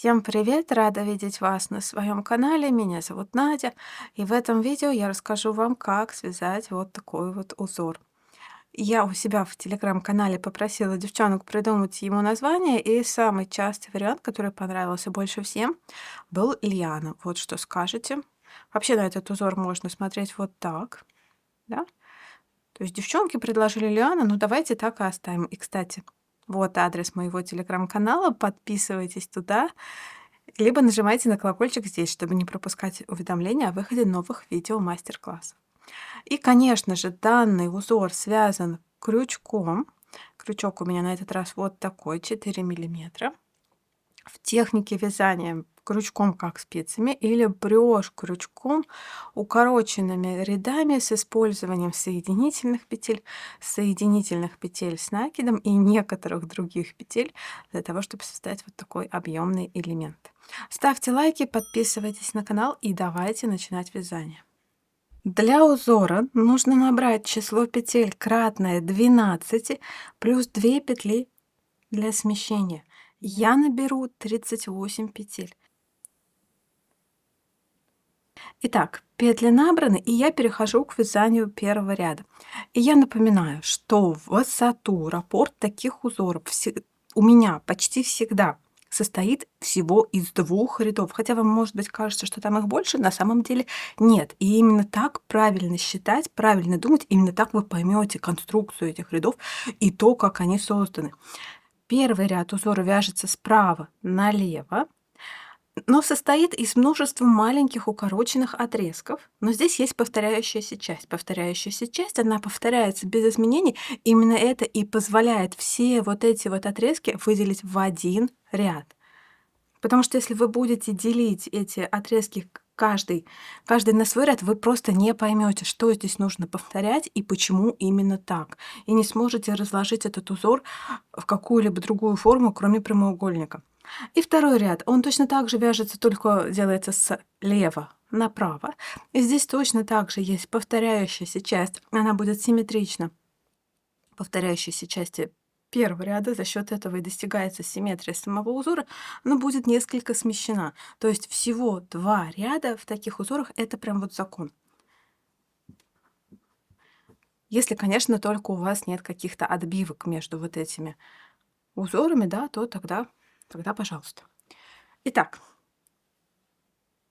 Всем привет! Рада видеть вас на своем канале. Меня зовут Надя, и в этом видео я расскажу вам, как связать вот такой вот узор. Я у себя в телеграм-канале попросила девчонок придумать ему название, и самый частый вариант, который понравился больше всем, был Льяна. Вот что скажете. Вообще на этот узор можно смотреть вот так, да? То есть девчонки предложили Лиана, ну давайте так и оставим. И, кстати, вот адрес моего телеграм-канала, подписывайтесь туда, либо нажимайте на колокольчик здесь, чтобы не пропускать уведомления о выходе новых видео мастер-классов. И, конечно же, данный узор связан крючком. Крючок у меня на этот раз вот такой, 4 миллиметра. В технике вязания крючком как спицами или брешь крючком укороченными рядами с использованием соединительных петель с накидом и некоторых других петель для того, чтобы создать вот такой объемный элемент. Ставьте лайки, подписывайтесь на канал и давайте начинать вязание. Для узора нужно набрать число петель кратное 12 плюс 2 петли для смещения. Я наберу 38 петель. Итак, петли набраны, и я перехожу к вязанию первого ряда. И я напоминаю, что высоту раппорт таких узоров у меня почти всегда состоит всего из 2 рядов. Хотя вам, может быть, кажется, что там их больше, на самом деле нет. И именно так правильно считать, правильно думать, именно так вы поймете конструкцию этих рядов и то, как они созданы. Первый ряд узора вяжется справа налево, но состоит из множества маленьких укороченных отрезков. Но здесь есть повторяющаяся часть. Повторяющаяся часть, она повторяется без изменений. Именно это и позволяет все вот эти вот отрезки выделить в один ряд. Потому что если вы будете делить эти отрезки каждый на свой ряд, вы просто не поймете, что здесь нужно повторять и почему именно так. И не сможете разложить этот узор в какую-либо другую форму, кроме прямоугольника. И второй ряд, он точно так же вяжется, только делается слева направо. И здесь точно так же есть повторяющаяся часть, она будет симметрична повторяющейся части первого ряда, за счет этого и достигается симметрия самого узора, но будет несколько смещена. То есть всего 2 ряда в таких узорах — это прям вот закон. Если, конечно, только у вас нет каких-то отбивок между вот этими узорами, да, то тогда пожалуйста. Итак,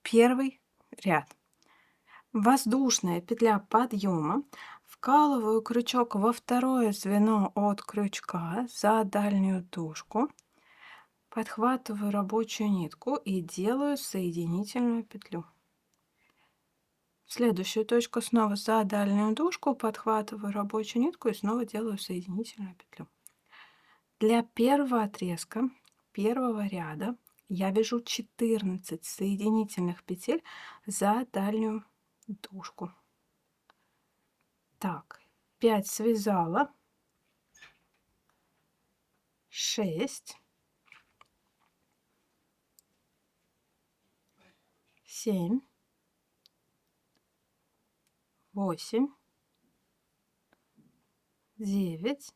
первый ряд. Воздушная петля подъема. Вкалываю крючок во второе звено от крючка за дальнюю дужку. Подхватываю рабочую нитку и делаю соединительную петлю. В следующую точку снова за дальнюю дужку подхватываю рабочую нитку и снова делаю соединительную петлю. Для первого отрезка первого ряда я вяжу 14 соединительных петель за дальнюю дужку. Так, 5 связала, 6, 7, 8, 9,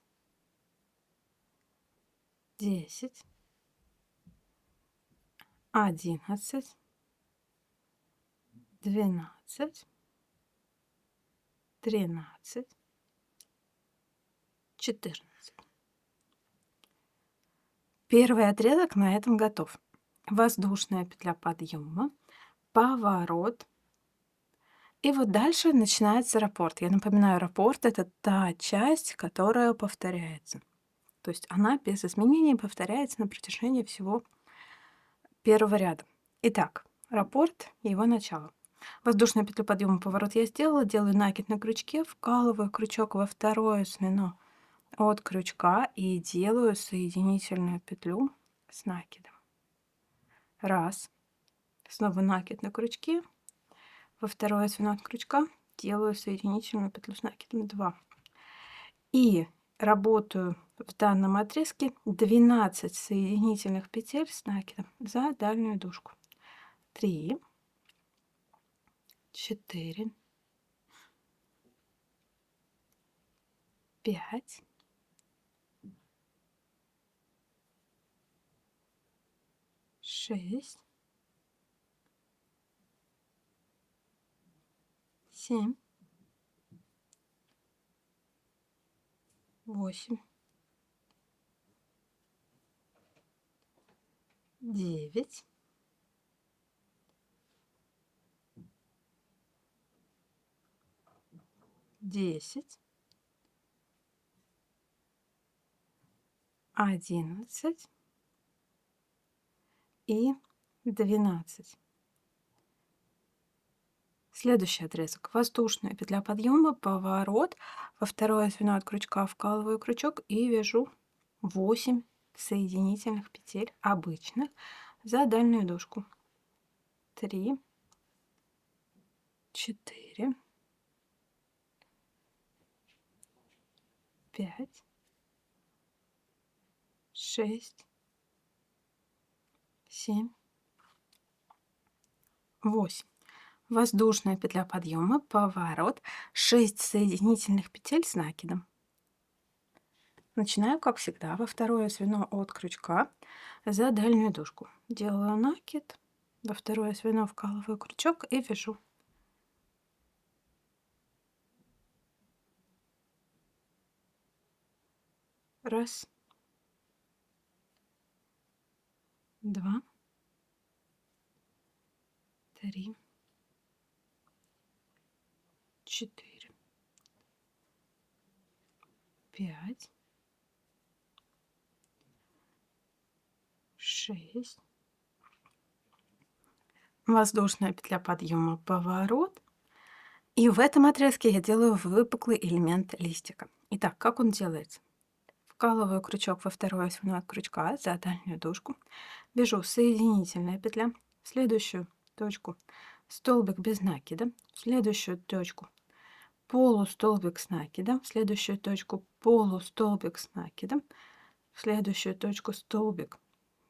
10, 11, 12, 13, 14. Первый отрезок на этом готов. Воздушная петля подъема, поворот. И вот дальше начинается раппорт. Я напоминаю, раппорт — это та часть, которая повторяется. То есть она без изменений повторяется на протяжении всего первого ряда. Итак, раппорт и его начало. Воздушную петлю подъема, поворот я сделала, делаю накид на крючке, вкалываю крючок во второе звено от крючка и делаю соединительную петлю с накидом. Раз. Снова накид на крючке, во второе звено от крючка делаю соединительную петлю с накидом. 2. И работаю в данном отрезке 12 соединительных петель с накидом за дальнюю дужку. 3, 4, 5, 6, 7, 8, 9, 10, 11 и 12. Следующий отрезок. Воздушная петля подъема, поворот. Во второе звено от крючка вкалываю крючок и вяжу 8 соединительных петель обычных за дальнюю дужку. 3, 4, 5, 6, 7, 8. Воздушная петля подъема, поворот, 6 соединительных петель с накидом. Начинаю, как всегда, во второе звено от крючка за дальнюю дужку. Делаю накид, во второе звено вкалываю крючок и вяжу. Раз, два, три, 4, 5, 6. Воздушная петля подъема, поворот. И в этом отрезке я делаю выпуклый элемент листика. Итак, как он делается? Вкалываю крючок во второе звено от крючка за дальнюю дужку. Вяжу соединительная петля, в следующую точку столбик без накида, в следующую точку полустолбик с накидом, в следующую точку полустолбик с накидом, в следующую точку столбик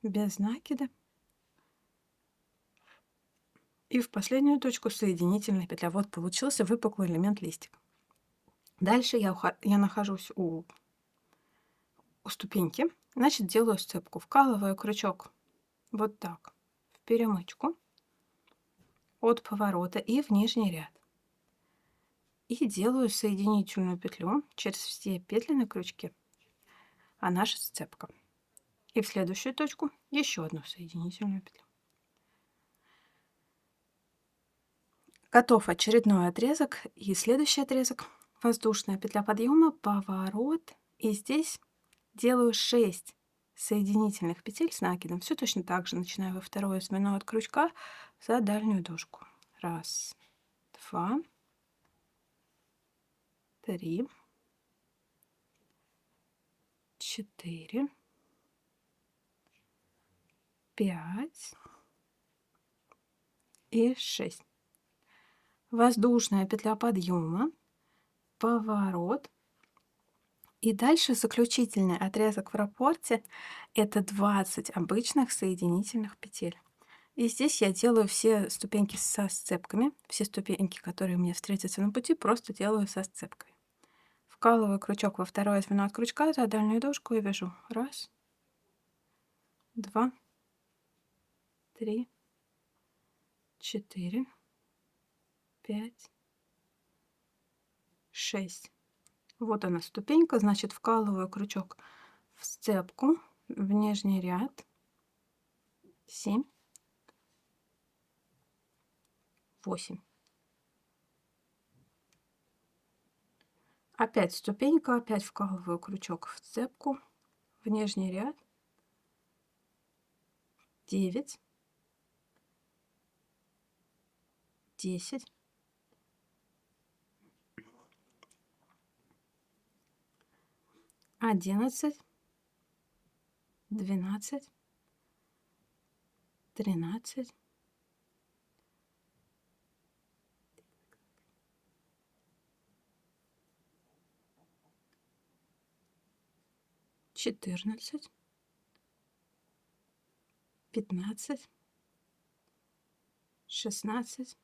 без накида и в последнюю точку соединительная петля. Вот получился выпуклый элемент листика. Дальше я нахожусь у ступеньки, значит делаю сцепку, вкалываю крючок вот так в перемычку от поворота и в нижний ряд. И делаю соединительную петлю через все петли на крючке, а наша сцепка. И в следующую точку еще одну соединительную петлю. Готов очередной отрезок. И следующий отрезок. Воздушная петля подъема, поворот. И здесь делаю 6 соединительных петель с накидом. Все точно так же. Начинаю во второе звено от крючка за дальнюю дужку. Раз, два, 3, 4, 5 и 6. Воздушная петля подъема, поворот. И дальше заключительный отрезок в раппорте — это 20 обычных соединительных петель. И здесь я делаю все ступеньки со сцепками. Все ступеньки, которые мне встретятся на пути, просто делаю со сцепкой. Вкалываю крючок во второе звено от крючка за дальнюю дужку и вяжу. Раз, два, 3, 4, 5, 6. Вот она ступенька, значит, вкалываю крючок в сцепку, в нижний ряд. 7, 8. Опять ступенька, опять вкалываю крючок в цепку, в нижний ряд. 9, 10, 11, 12, 13, 14, 15, 16,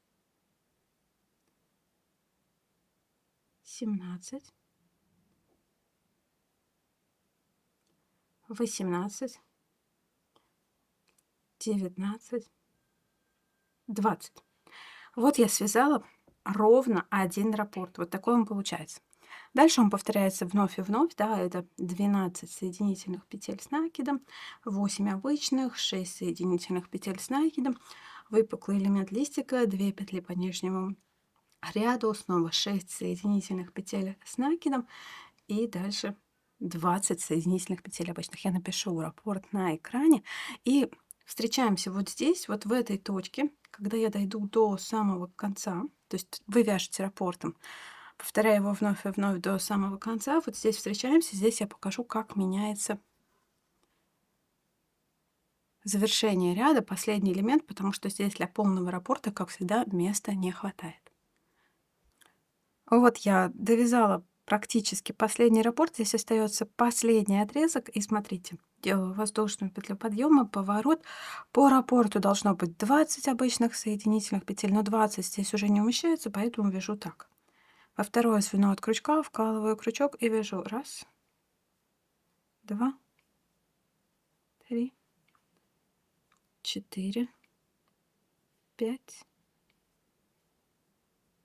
17, 18, 19, 20. Вот я связала ровно один раппорт. Вот такой он получается. Дальше он повторяется вновь и вновь. Да, это 12 соединительных петель с накидом, 8 обычных, 6 соединительных петель с накидом, выпуклый элемент листика, 2 петли по нижнему ряду, снова 6 соединительных петель с накидом и дальше 20 соединительных петель обычных. Я напишу раппорт на экране. И встречаемся вот здесь, вот в этой точке, когда я дойду до самого конца. То есть вы вяжете раппортом, повторяя его вновь и вновь до самого конца. Вот здесь встречаемся, здесь я покажу, как меняется завершение ряда, последний элемент, потому что здесь для полного раппорта, как всегда, места не хватает. Вот я довязала практически последний раппорт. Здесь остается последний отрезок. И смотрите, делаю воздушную петлю подъема, поворот. По раппорту должно быть 20 обычных соединительных петель, но 20 здесь уже не умещается, поэтому вяжу так. Во второе звено от крючка вкалываю крючок и вяжу 1, 2, 3, 4, 5,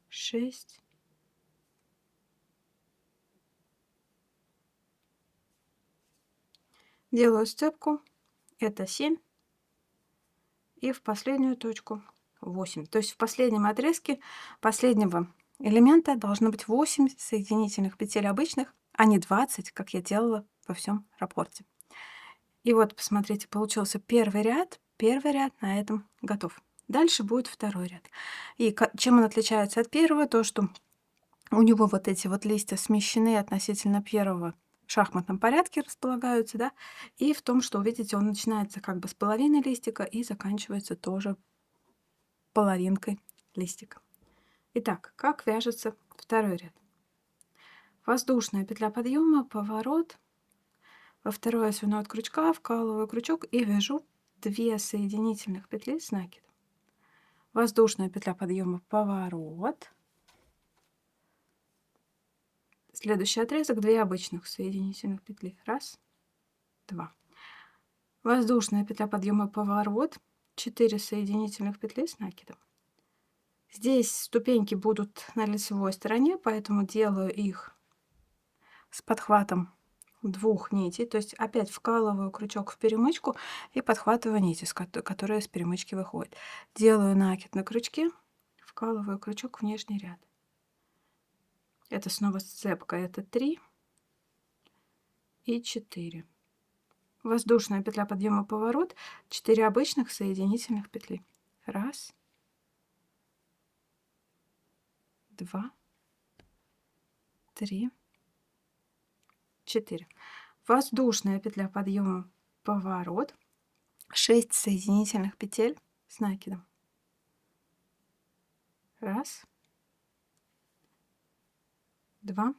6, 7. Делаю сцепку, это 7, и в последнюю точку 8. То есть в последнем отрезке последнего элемента должно быть 8 соединительных петель обычных, а не 20, как я делала во всем раппорте. И вот, посмотрите, получился первый ряд. Первый ряд на этом готов. Дальше будет второй ряд. И чем он отличается от первого, то что у него вот эти вот листья смещены относительно первого, в шахматном порядке располагаются, да, и в том, что, видите, он начинается как бы с половины листика и заканчивается тоже половинкой листика. Итак, как вяжется второй ряд? Воздушная петля подъема, поворот, во второе звено от крючка вкалываю крючок и вяжу 2 соединительных петли с накидом. Воздушная петля подъема, поворот. Следующий отрезок 2 обычных соединительных петли. 1, 2. Воздушная петля подъема, поворот, 4 соединительных петли с накидом. Здесь ступеньки будут на лицевой стороне, поэтому делаю их с подхватом 2 нитей, то есть опять вкалываю крючок в перемычку и подхватываю нити, которые с перемычки выходят. Делаю накид на крючке, вкалываю крючок в нижний ряд. Это снова сцепка, это 3 и 4. Воздушная петля подъема, поворот, 4 обычных соединительных петли. 1, 2, 3, 4. Воздушная петля подъема, поворот, 6 соединительных петель с накидом. 1, 2,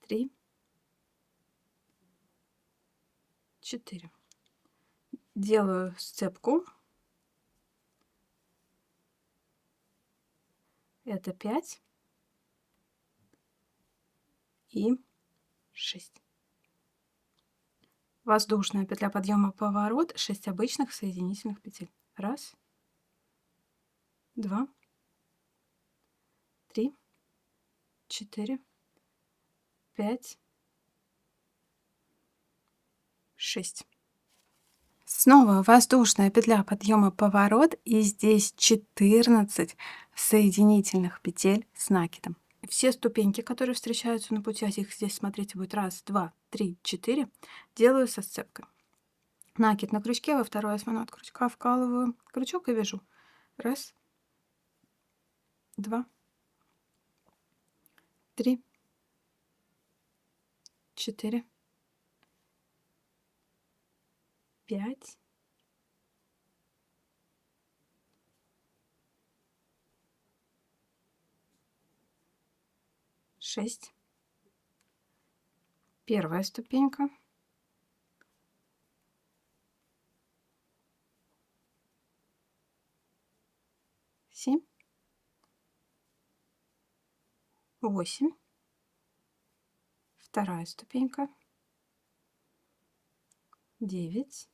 3, 4. Делаю сцепку. Это 5 и 6. Воздушная петля подъема, поворот, 6 обычных соединительных петель. 1, 2, 3, 4, 5, 6. Снова воздушная петля подъема, поворот, и здесь 14 соединительных петель с накидом. Все ступеньки, которые встречаются на пути, их здесь, смотрите, будет 1, 2, 3, 4, делаю со сцепкой. Накид на крючке, во второе звено от крючка вкалываю крючок и вяжу. 1, 2, 3, 4, 5, 6. Первая ступенька. 7, 8. Вторая ступенька. 9.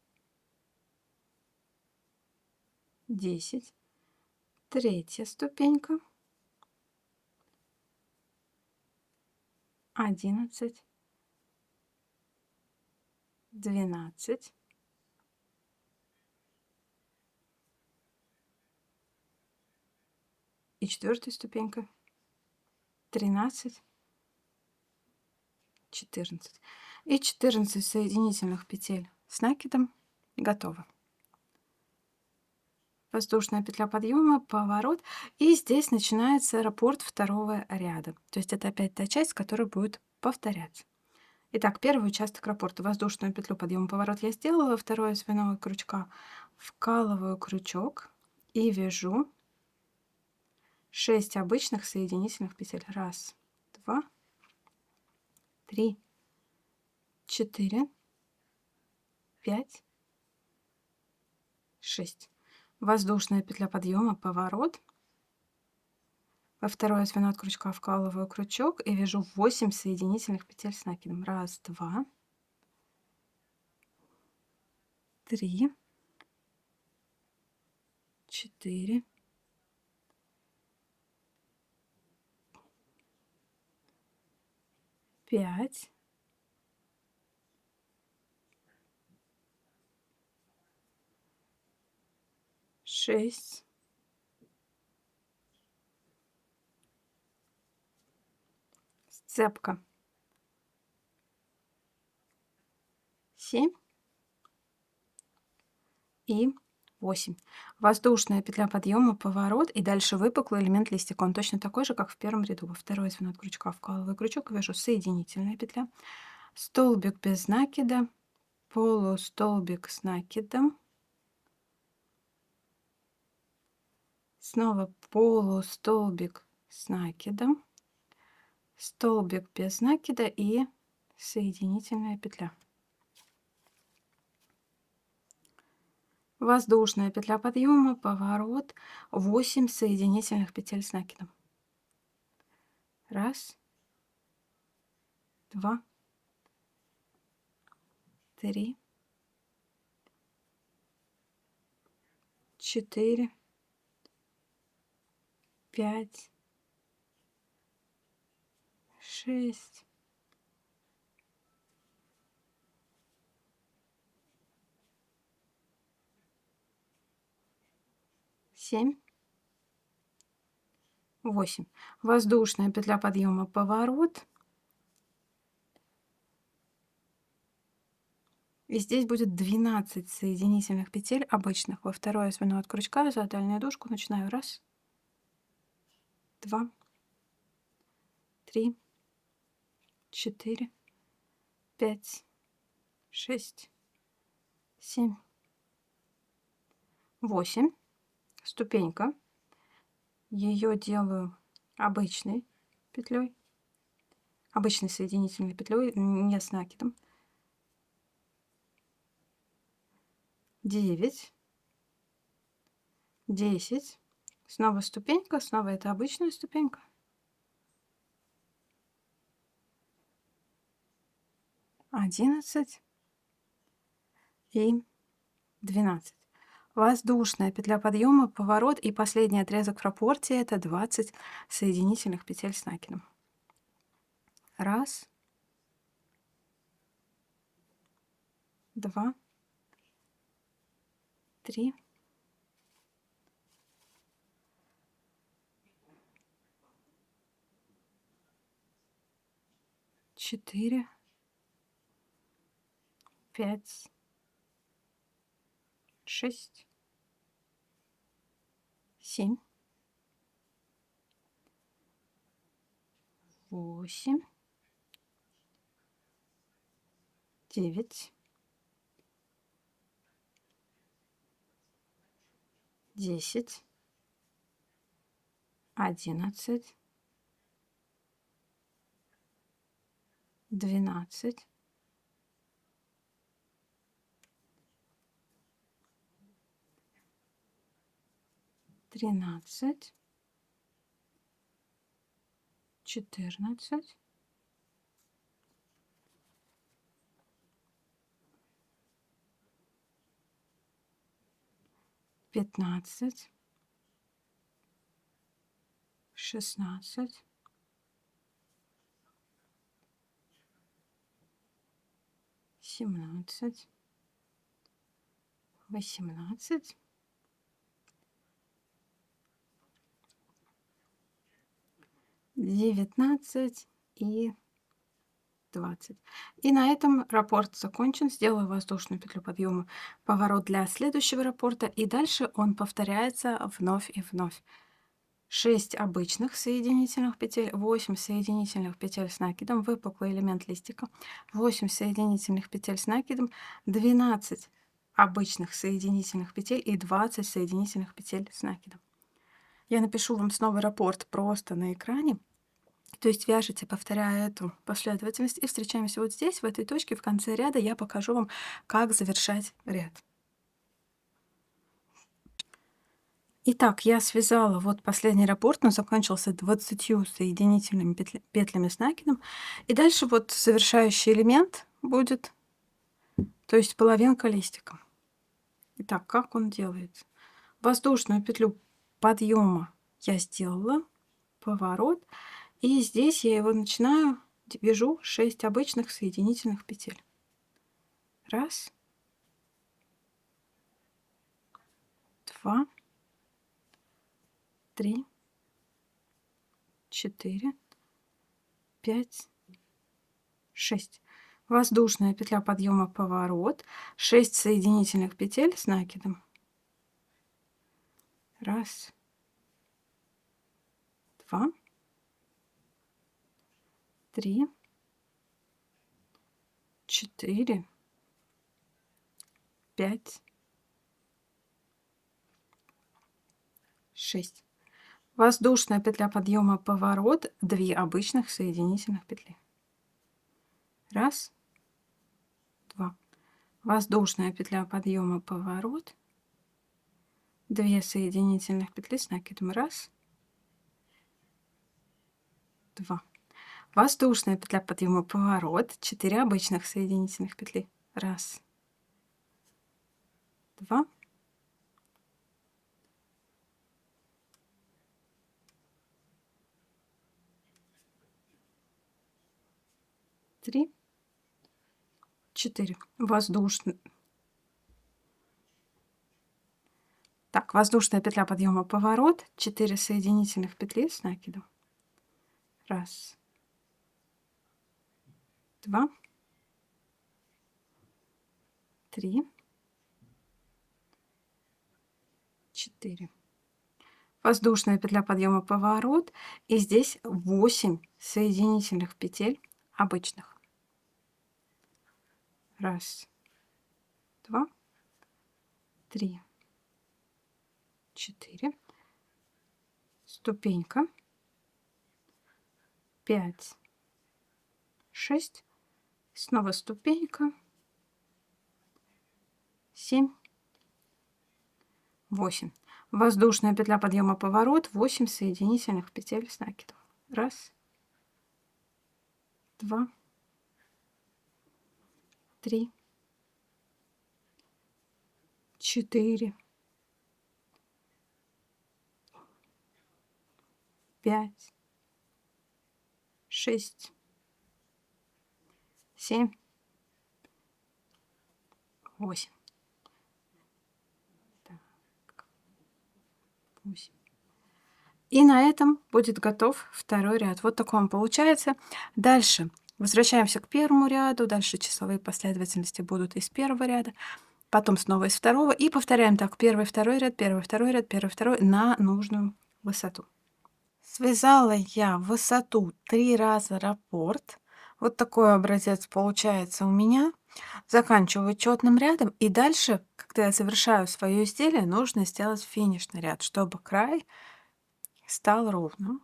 10, третья ступенька, 11, 12, и четвертая ступенька, 13, 14. И 14 соединительных петель с накидом. Готово. Воздушная петля подъема, поворот. И здесь начинается раппорт второго ряда. То есть это опять та часть, которая будет повторяться. Итак, первый участок раппорта. Воздушную петлю подъема, поворот я сделала. Второе звено крючка. Вкалываю крючок и вяжу 6 обычных соединительных петель. 1, 2, 3, 4, 5, 6. Воздушная петля подъема, поворот. Во второе звено от крючка вкалываю крючок и вяжу 8 соединительных петель с накидом. 1, 2, 3, 4, 5, 6, 7 и 8. Воздушная петля подъема, поворот и дальше выпуклый элемент листика. Он точно такой же, как в первом ряду. Во второе звено от крючка вкалываю крючок и вяжу соединительная петля, столбик без накида, полустолбик с накидом, снова полустолбик с накидом, столбик без накида и соединительная петля. Воздушная петля подъема, поворот, 8 соединительных петель с накидом. 1, 2, 3, 4, 5, 6, 7, 8. Воздушная петля подъема, поворот. И здесь будет 12 соединительных петель обычных. Во второе звено от крючка за дальнюю дужку начинаю 1, 2, 3, 4, 5, 6, 7, 8. Ступенька. Ее делаю обычной петлей, обычной соединительной петлей, не с накидом. 9, 10. Снова ступенька, снова это обычная ступенька. 11 и 12. Воздушная петля подъема, поворот и последний отрезок в раппорте это 20 соединительных петель с накидом. 1, 2, 3, 4, 5, 6, 7, 8, 9, 10, 11, 12, 13, 14, 15, 15, 16, 17, 18, 19 и 20. И на этом раппорт закончен. Сделаю воздушную петлю подъема, поворот для следующего раппорта, и дальше он повторяется вновь и вновь. 6 обычных соединительных петель, 8 соединительных петель с накидом, выпуклый элемент листика, 8 соединительных петель с накидом, 12 обычных соединительных петель и 20 соединительных петель с накидом. Я напишу вам снова раппорт просто на экране. То есть вяжете, повторяя эту последовательность, и встречаемся вот здесь, в этой точке, в конце ряда. Я покажу вам, как завершать ряд. Итак, я связала вот последний раппорт, он закончился 20 соединительными петлями с накидом. И дальше вот завершающий элемент будет, то есть половинка листика. Итак, как он делается? Воздушную петлю подъема я сделала, поворот, и здесь я его начинаю, вяжу 6 обычных соединительных петель. Раз, два, 3, 4, 5, 6. Воздушная петля подъема, поворот, 6 соединительных петель с накидом. Раз, два, 3, 4, 5, 6. Воздушная петля подъема, поворот, 2 обычных соединительных петли. Раз, два. Воздушная петля подъема, поворот, 2 соединительных петли с накидом. Раз, два. Воздушная петля подъема, поворот, 4 обычных соединительных петли. Раз, два, 3, 4. Воздушная петля подъема, поворот, 4 соединительных петли с накидом. Раз, два, 3, 4. Воздушная петля подъема, поворот, и здесь 8 соединительных петель обычных. Раз, два, 3, 4. Ступенька. 5, 6. Снова ступенька. 7, 8. Воздушная петля подъема, поворот, 8 соединительных петель с накидом. Раз, два, 3, 4, 5, 6, 7, 8. Так, 8. И на этом будет готов второй ряд. Вот такой он получается. Дальше возвращаемся к первому ряду. Дальше числовые последовательности будут из первого ряда, потом снова из второго. И повторяем так: первый, второй ряд, первый, второй ряд, первый, второй на нужную высоту. Связала я высоту 3 раза раппорт. Вот такой образец получается у меня. Заканчиваю четным рядом. И дальше, когда я завершаю свое изделие, нужно сделать финишный ряд, чтобы край стал ровным.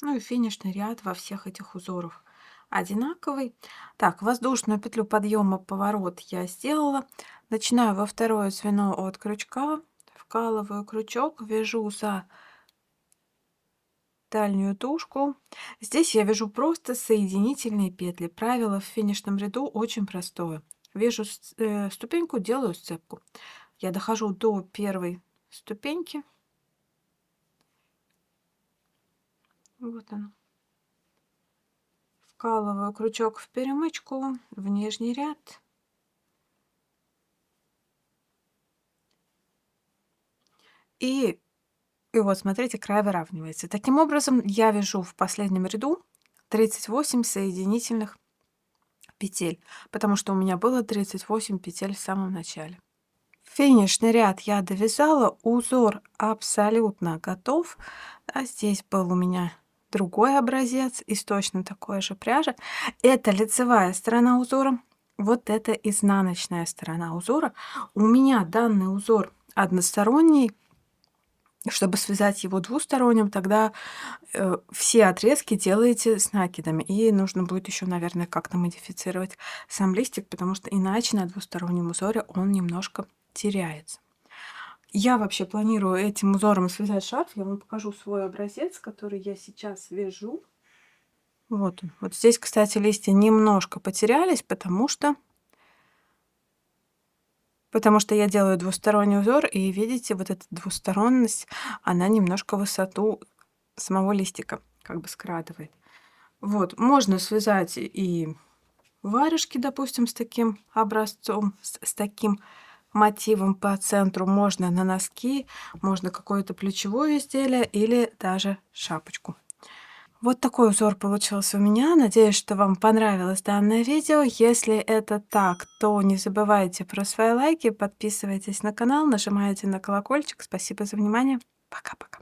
Ну и финишный ряд во всех этих узорах одинаковый. Так, воздушную петлю подъема, поворот я сделала. Начинаю во второе звено от крючка, вкалываю крючок, вяжу за дальнюю тушку. Здесь я вяжу просто соединительные петли. Правило в финишном ряду очень простое. Вяжу ступеньку, делаю сцепку. Я дохожу до первой ступеньки. Вот оно. Вкалываю крючок в перемычку, в нижний ряд. И, и вот смотрите, край выравнивается. Таким образом, я вяжу в последнем ряду 38 соединительных петель, потому что у меня было 38 петель в самом начале. Финишный ряд я довязала, узор абсолютно готов. А здесь был у меня другой образец из точно такой же пряжи. Это лицевая сторона узора, вот это изнаночная сторона узора. У меня данный узор односторонний. Чтобы связать его двусторонним, тогда все отрезки делаете с накидами. И нужно будет еще, наверное, как-то модифицировать сам листик, потому что иначе на двустороннем узоре он немножко теряется. Я вообще планирую этим узором связать шарф. Я вам покажу свой образец, который я сейчас вяжу. Вот он. Вот здесь, кстати, листья немножко потерялись, потому что я делаю двусторонний узор, и видите, вот эта двусторонность, она немножко высоту самого листика как бы скрадывает. Вот, можно связать и варежки, допустим, с таким образцом, с таким мотивом по центру. Можно на носки, можно какое-то плечевое изделие или даже шапочку. Вот такой узор получился у меня. Надеюсь, что вам понравилось данное видео. Если это так, то не забывайте про свои лайки, подписывайтесь на канал, нажимайте на колокольчик. Спасибо за внимание. Пока-пока.